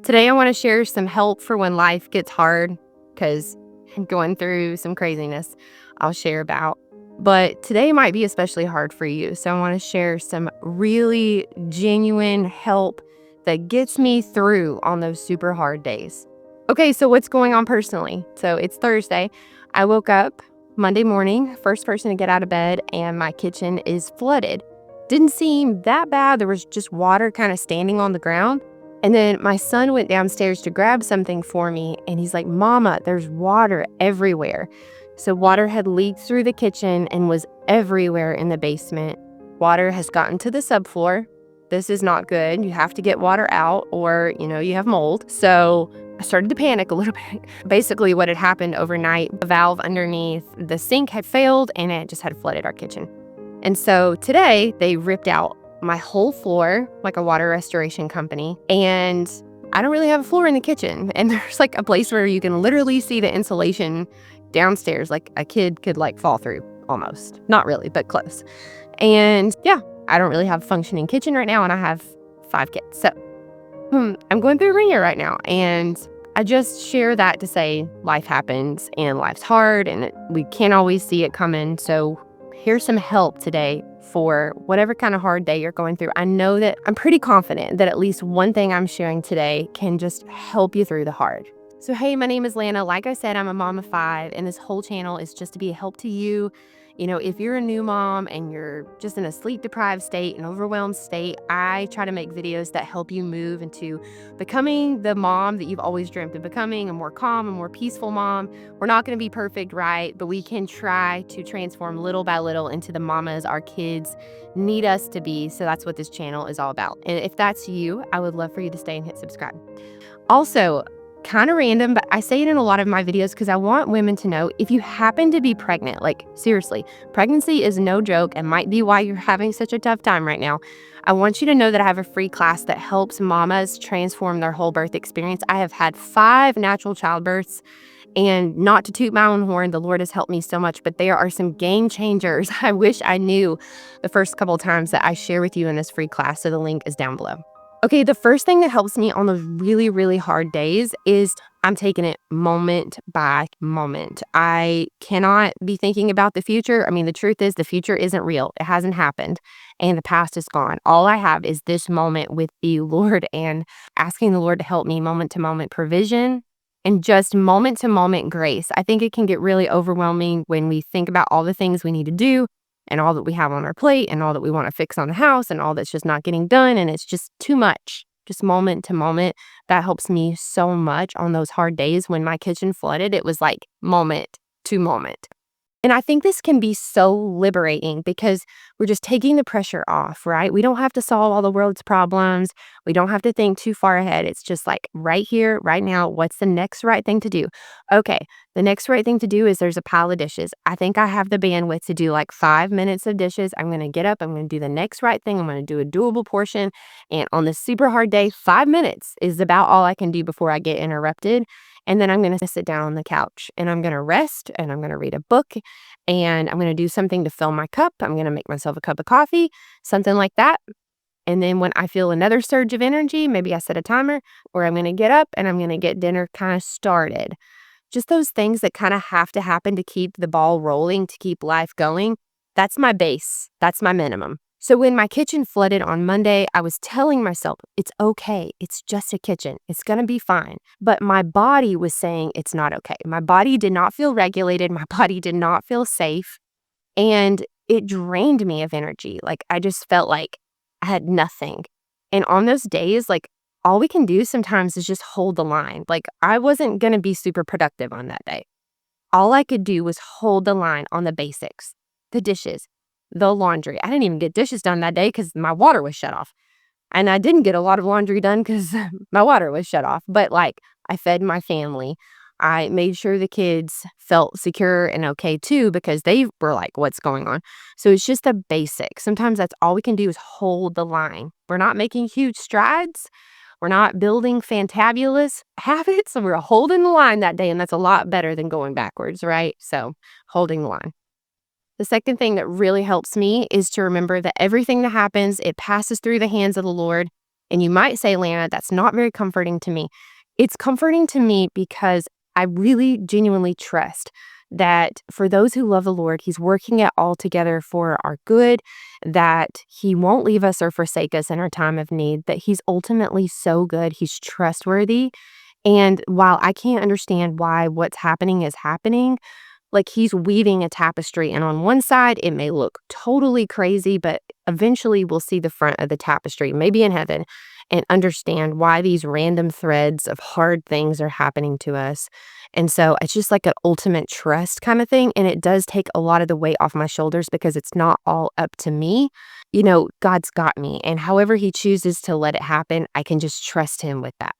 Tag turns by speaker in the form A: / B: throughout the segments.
A: Today, I want to share some help for when life gets hard because I'm going through some craziness I'll share about. But today might be especially hard for you. So I want to share some really genuine help that gets me through on those super hard days. Okay, so what's going on personally? So it's Thursday. I woke up Monday morning, first person to get out of bed, and my kitchen is flooded. Didn't seem that bad. There was just water kind of standing on the ground. And then my son went downstairs to grab something for me, and he's like, "Mama, there's water everywhere." So water had leaked through the kitchen and was everywhere in the basement. Water has gotten to the subfloor. This is not good. You have to get water out or, you have mold. So I started to panic a little bit. Basically, what had happened overnight, the valve underneath the sink had failed and it just had flooded our kitchen. And so today they ripped out my whole floor, like a water restoration company. And I don't really have a floor in the kitchen. And there's like a place where you can literally see the insulation downstairs, like a kid could fall through almost. Not really, but close. And yeah, I don't really have a functioning kitchen right now, and I have 5 kids. So I'm going through a ringer right now. And I just share that to say life happens and life's hard and we can't always see it coming. So here's some help today for whatever kind of hard day you're going through. I know that I'm pretty confident that at least one thing I'm sharing today can just help you through the hard. So, hey, my name is Lana. Like I said, I'm a mom of 5, and this whole channel is just to be a help to you. If you're a new mom and you're just in a sleep-deprived state, an overwhelmed state, I try to make videos that help you move into becoming the mom that you've always dreamt of becoming, a more calm, a more peaceful mom. We're not going to be perfect, right? But we can try to transform little by little into the mamas our kids need us to be. So that's what this channel is all about. And if that's you, I would love for you to stay and hit subscribe. Also, kind of random, but I say it in a lot of my videos because I want women to know if you happen to be pregnant, seriously, pregnancy is no joke and might be why you're having such a tough time right now. I want you to know that I have a free class that helps mamas transform their whole birth experience. I have had 5 natural childbirths, and not to toot my own horn, the Lord has helped me so much, but there are some game changers I wish I knew the first couple times that I share with you in this free class. So the link is down below. Okay, the first thing that helps me on those really, really hard days is I'm taking it moment by moment. I cannot be thinking about the future. I mean, the truth is the future isn't real. It hasn't happened and the past is gone. All I have is this moment with the Lord and asking the Lord to help me moment to moment provision and just moment to moment grace. I think it can get really overwhelming when we think about all the things we need to do and all that we have on our plate and all that we want to fix on the house and all that's just not getting done. And it's just too much, just moment to moment. That helps me so much on those hard days. When my kitchen flooded, it was like moment to moment. And I think this can be so liberating because we're just taking the pressure off, right? We don't have to solve all the world's problems. We don't have to think too far ahead. It's just like right here, right now, what's the next right thing to do? Okay, the next right thing to do is there's a pile of dishes. I think I have the bandwidth to do 5 minutes of dishes. I'm going to get up. I'm going to do the next right thing. I'm going to do a doable portion. And on this super hard day, 5 minutes is about all I can do before I get interrupted. And then I'm going to sit down on the couch and I'm going to rest and I'm going to read a book and I'm going to do something to fill my cup. I'm going to make myself a cup of coffee, something like that. And then when I feel another surge of energy, maybe I set a timer, or I'm going to get up and I'm going to get dinner kind of started. Just those things that kind of have to happen to keep the ball rolling, to keep life going. That's my base. That's my minimum. So when my kitchen flooded on Monday, I was telling myself, it's okay. It's just a kitchen. It's going to be fine. But my body was saying it's not okay. My body did not feel regulated. My body did not feel safe. And it drained me of energy. I just felt like I had nothing. And on those days, all we can do sometimes is just hold the line. I wasn't going to be super productive on that day. All I could do was hold the line on the basics, the dishes, the laundry. I didn't even get dishes done that day because my water was shut off. And I didn't get a lot of laundry done because my water was shut off. But I fed my family. I made sure the kids felt secure and okay too because they were like, what's going on? So it's just a basic. Sometimes that's all we can do is hold the line. We're not making huge strides. We're not building fantabulous habits. We're holding the line that day. And that's a lot better than going backwards, right? So holding the line. The second thing that really helps me is to remember that everything that happens, it passes through the hands of the Lord. And you might say, Lana, that's not very comforting to me. It's comforting to me because I really genuinely trust that for those who love the Lord, He's working it all together for our good, that He won't leave us or forsake us in our time of need, that He's ultimately so good. He's trustworthy. And while I can't understand why what's happening is happening, like he's weaving a tapestry, and on one side it may look totally crazy, but eventually we'll see the front of the tapestry, maybe in heaven, and understand why these random threads of hard things are happening to us. And so it's just like an ultimate trust kind of thing, and it does take a lot of the weight off my shoulders because it's not all up to me. God's got me, and however he chooses to let it happen, I can just trust him with that.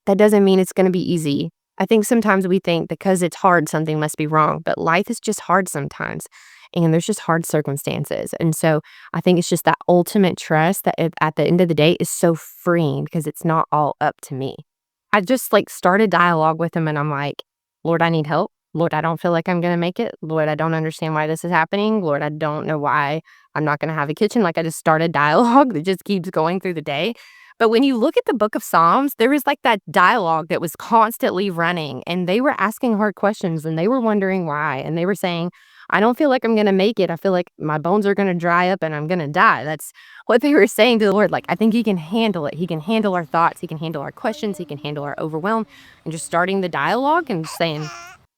A: That doesn't mean it's going to be easy. I think sometimes we think because it's hard, something must be wrong, but life is just hard sometimes, and there's just hard circumstances. And so I think it's just that ultimate trust that at the end of the day is so freeing because it's not all up to me. I just like started dialogue with him, and I'm like, Lord, I need help. Lord, I don't feel like I'm going to make it. Lord, I don't understand why this is happening. Lord, I don't know why I'm not going to have a kitchen. Like I just started dialogue that just keeps going through the day. But when you look at the book of Psalms, there was like that dialogue that was constantly running, and they were asking hard questions, and they were wondering why. And they were saying, I don't feel like I'm going to make it. I feel like my bones are going to dry up and I'm going to die. That's what they were saying to the Lord. Like, I think he can handle it. He can handle our thoughts. He can handle our questions. He can handle our overwhelm. And just starting the dialogue and saying,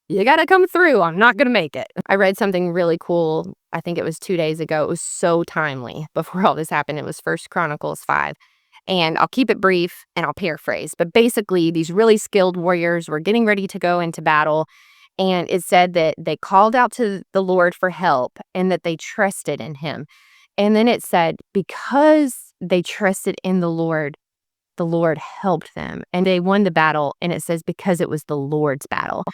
A: you got to come through. I'm not going to make it. I read something really cool. I think it was 2 days ago. It was so timely before all this happened. It was First Chronicles 5. And I'll keep it brief and I'll paraphrase. But basically, these really skilled warriors were getting ready to go into battle. And it said that they called out to the Lord for help and that they trusted in him. And then it said, because they trusted in the Lord helped them and they won the battle. And it says, because it was the Lord's battle.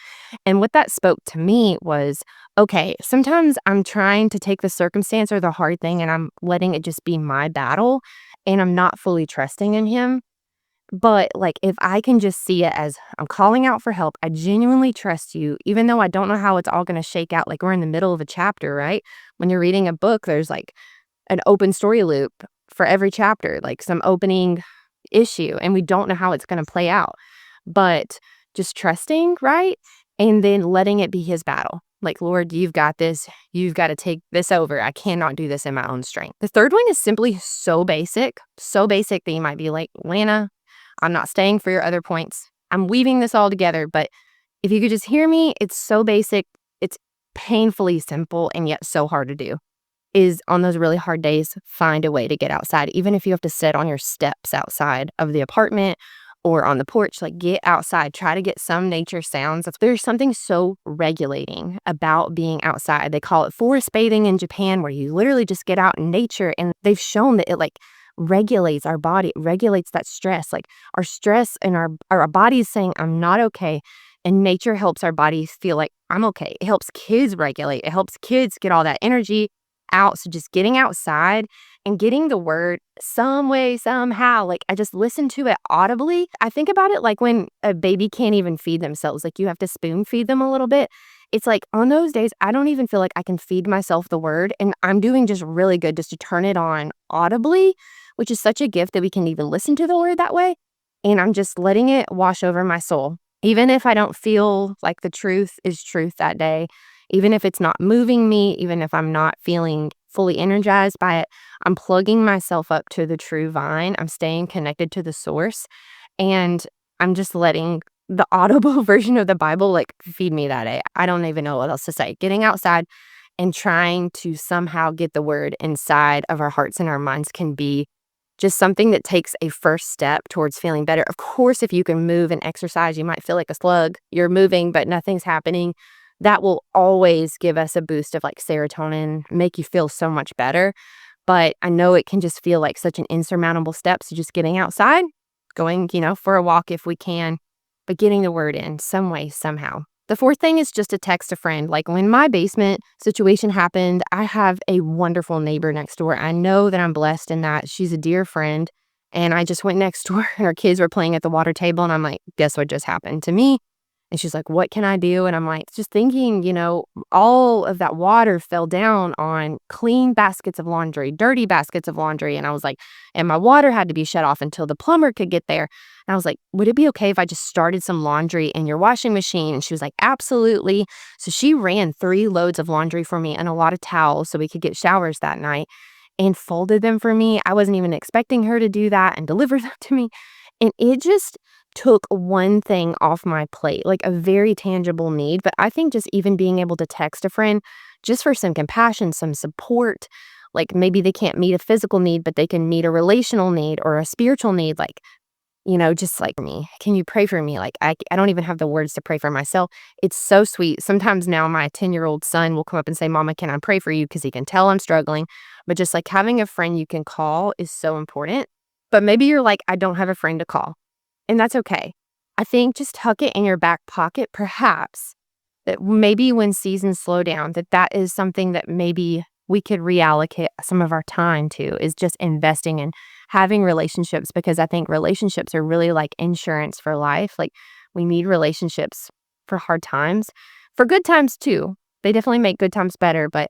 A: And what that spoke to me was, okay, sometimes I'm trying to take the circumstance or the hard thing and I'm letting it just be my battle and I'm not fully trusting in him. But like, if I can just see it as I'm calling out for help, I genuinely trust you, even though I don't know how it's all going to shake out. Like we're in the middle of a chapter, right? When you're reading a book, there's like an open story loop for every chapter, like some opening issue, and we don't know how it's going to play out. But just trusting, right? And then letting it be his battle. Like, Lord, you've got this. You've got to take this over. I cannot do this in my own strength. The third one is simply so basic that you might be like, Lana, I'm not staying for your other points. I'm weaving this all together, but if you could just hear me, it's so basic. It's painfully simple and yet so hard to do. Is on those really hard days, find a way to get outside. Even if you have to sit on your steps outside of the apartment or on the porch, like get outside, try to get some nature sounds. There's something so regulating about being outside. They call it forest bathing in Japan, where you literally just get out in nature, and they've shown that it like regulates our body, regulates that stress. Like our stress and our body is saying, I'm not okay. And nature helps our bodies feel like I'm okay. It helps kids regulate. It helps kids get all that energy out. So just getting outside and getting the word some way, somehow, like I just listen to it audibly. I think about it like when a baby can't even feed themselves, like you have to spoon feed them a little bit. It's like on those days, I don't even feel like I can feed myself the word, and I'm doing just really good just to turn it on audibly, which is such a gift that we can even listen to the word that way. And I'm just letting it wash over my soul. Even if I don't feel like the truth is truth that day, even if it's not moving me, even if I'm not feeling fully energized by it, I'm plugging myself up to the true vine. I'm staying connected to the source, and I'm just letting the audible version of the Bible like feed me that day. I don't even know what else to say. Getting outside and trying to somehow get the word inside of our hearts and our minds can be just something that takes a first step towards feeling better. Of course, if you can move and exercise, you might feel like a slug. You're moving, but nothing's happening. That will always give us a boost of like serotonin, make you feel so much better. But I know it can just feel like such an insurmountable step. So just getting outside, going, for a walk if we can, but getting the word in some way, somehow. The fourth thing is just to text a friend. Like when my basement situation happened, I have a wonderful neighbor next door. I know that I'm blessed in that she's a dear friend. And I just went next door and her kids were playing at the water table. And I'm like, guess what just happened to me? And she's like, what can I do? And I'm like, just thinking, all of that water fell down on clean baskets of laundry, dirty baskets of laundry. And I was like, and my water had to be shut off until the plumber could get there. And I was like, would it be okay if I just started some laundry in your washing machine? And she was like, absolutely. So she ran 3 loads of laundry for me and a lot of towels so we could get showers that night and folded them for me. I wasn't even expecting her to do that and deliver them to me. And it just took one thing off my plate, like a very tangible need. But I think just even being able to text a friend just for some compassion, some support, like maybe they can't meet a physical need, but they can meet a relational need or a spiritual need, like, just like me. Can you pray for me? Like, I don't even have the words to pray for myself. It's so sweet. Sometimes now my 10-year-old son will come up and say, Mama, can I pray for you? Because he can tell I'm struggling. But just like having a friend you can call is so important. But maybe you're like, I don't have a friend to call. And that's okay. I think just tuck it in your back pocket, perhaps, that maybe when seasons slow down, that is something that maybe we could reallocate some of our time to, is just investing in having relationships, because I think relationships are really like insurance for life. Like we need relationships for hard times, for good times too. They definitely make good times better, but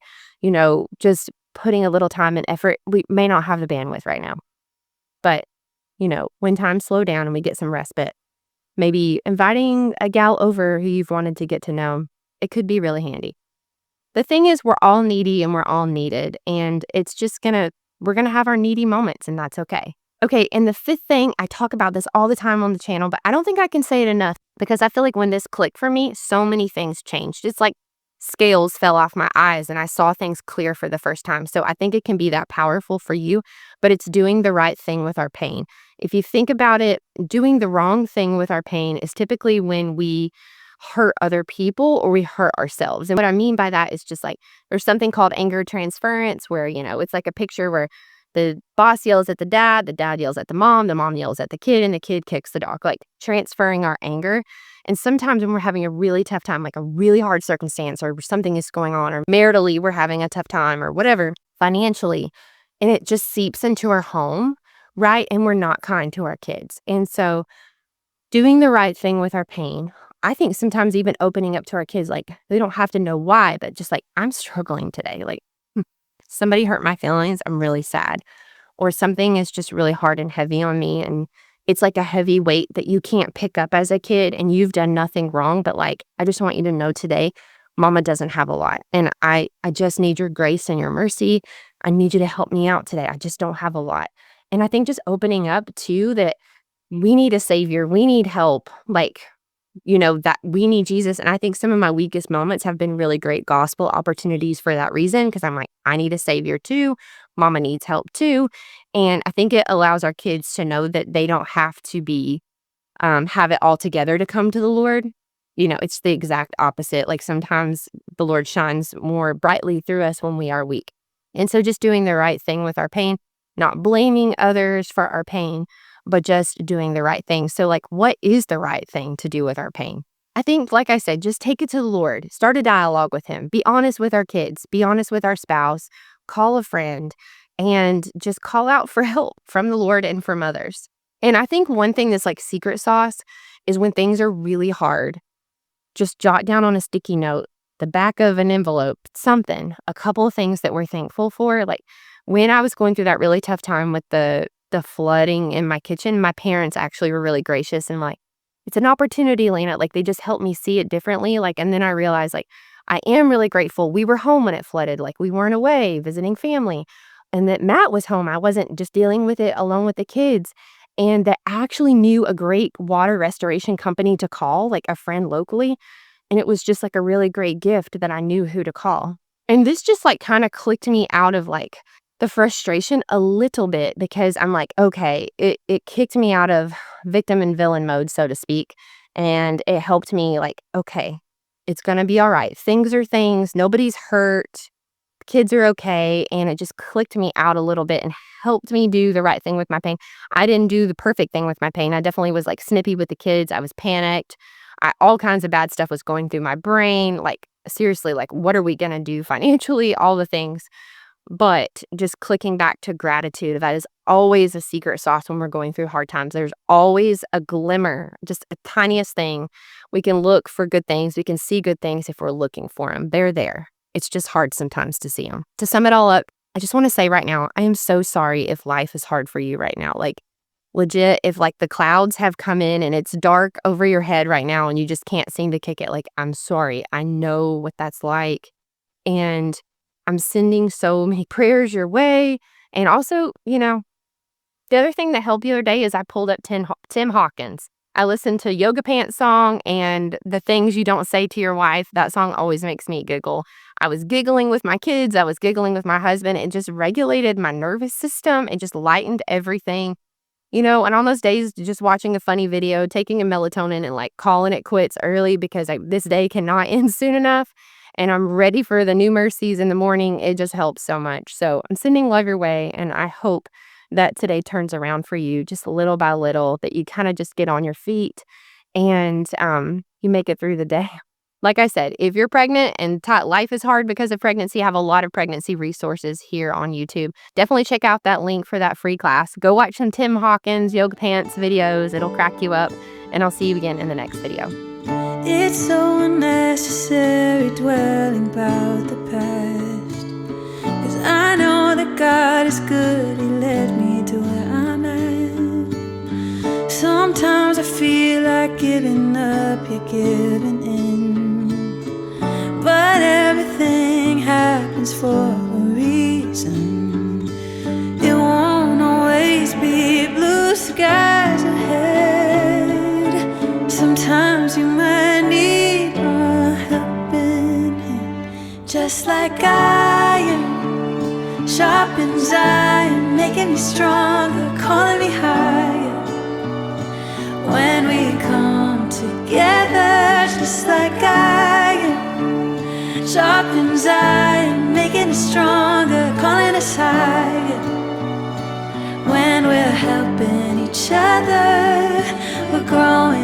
A: just putting a little time and effort, we may not have the bandwidth right now. But when times slow down and we get some respite, maybe inviting a gal over who you've wanted to get to know, it could be really handy. The thing is, we're all needy and we're all needed, and we're gonna have our needy moments, and that's okay. Okay, and the 5th thing, I talk about this all the time on the channel, but I don't think I can say it enough because I feel like when this clicked for me, so many things changed. It's like scales fell off my eyes and I saw things clear for the first time. So I think it can be that powerful for you, but it's doing the right thing with our pain. If you think about it, doing the wrong thing with our pain is typically when we hurt other people or we hurt ourselves. And what I mean by that is just like there's something called anger transference where, it's like a picture where the boss yells at the dad yells at the mom yells at the kid, and the kid kicks the dog, like transferring our anger. And sometimes when we're having a really tough time, like a really hard circumstance or something is going on, or maritally we're having a tough time or whatever, financially, and it just seeps into our home, right? And we're not kind to our kids. And so doing the right thing with our pain, I think sometimes even opening up to our kids, like they don't have to know why, but just like, I'm struggling today. Like somebody hurt my feelings. I'm really sad. Or something is just really hard and heavy on me. And it's like a heavy weight that you can't pick up as a kid and you've done nothing wrong. But like, I just want you to know today, Mama doesn't have a lot. And I just need your grace and your mercy. I need you to help me out today. I just don't have a lot. And I think just opening up to that we need a savior. We need help. Like, that we need Jesus. And I think some of my weakest moments have been really great gospel opportunities for that reason, because I'm like, I need a savior too. Mama needs help too. And I think it allows our kids to know that they don't have to have it all together to come to the Lord. It's the exact opposite. Like sometimes the Lord shines more brightly through us when we are weak. And so just doing the right thing with our pain, not blaming others for our pain, but just doing the right thing. So like, what is the right thing to do with our pain? I think, like I said, just take it to the Lord, start a dialogue with him, be honest with our kids, be honest with our spouse, call a friend, and just call out for help from the Lord and from others. And I think one thing that's like secret sauce is when things are really hard, just jot down on a sticky note, the back of an envelope, something, a couple of things that we're thankful for. Like when I was going through that really tough time with the flooding in my kitchen, my parents actually were really gracious and like, it's an opportunity, Lana. Like they just helped me see it differently. Like, and then I realized like, I am really grateful. We were home when it flooded. Like we weren't away visiting family, and that Matt was home. I wasn't just dealing with it alone with the kids, and that I actually knew a great water restoration company to call, like a friend locally. And it was just like a really great gift that I knew who to call. And this just like kind of clicked me out of like the frustration a little bit, because I'm like, okay, it kicked me out of victim and villain mode, so to speak. And it helped me like, okay, it's going to be all right. Things are things. Nobody's hurt. Kids are okay. And it just clicked me out a little bit and helped me do the right thing with my pain. I didn't do the perfect thing with my pain. I definitely was like snippy with the kids. I was panicked. All kinds of bad stuff was going through my brain. Like seriously, like what are we going to do financially? All the things. But just clicking back to gratitude, that is always a secret sauce when we're going through hard times. There's always a glimmer, just a tiniest thing. We can look for good things. We can see good things if we're looking for them. They're there. It's just hard sometimes to see them. To sum it all up, I just want to say right now, I am so sorry if life is hard for you right now. Like, legit, if like the clouds have come in and it's dark over your head right now and you just can't seem to kick it, like, I'm sorry. I know what that's like. And I'm sending so many prayers your way. And also, the other thing that helped the other day is I pulled up Tim Hawkins. I listened to Yoga Pants song and The Things You Don't Say to Your Wife. That song always makes me giggle. I was giggling with my kids. I was giggling with my husband. It just regulated my nervous system. It just lightened everything. And on those days, just watching a funny video, taking a melatonin and like calling it quits early because this day cannot end soon enough. And I'm ready for the new mercies in the morning. It just helps so much. So I'm sending love your way. And I hope that today turns around for you just little by little, that you kind of just get on your feet and you make it through the day. Like I said, if you're pregnant and life is hard because of pregnancy, I have a lot of pregnancy resources here on YouTube. Definitely check out that link for that free class. Go watch some Tim Hawkins Yoga Pants videos. It'll crack you up. And I'll see you again in the next video.
B: It's so unnecessary dwelling about the past, 'cause I know that God is good. He led me to where I'm at. Sometimes I feel like giving up, you're giving in, but everything happens for a reason. It won't always be blue skies ahead. Sometimes you might need a helping hand, just like iron sharpens iron, making me stronger, calling me higher. When we come together, just like iron sharpens iron, making us stronger, calling us higher. When we're helping each other, we're growing